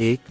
1،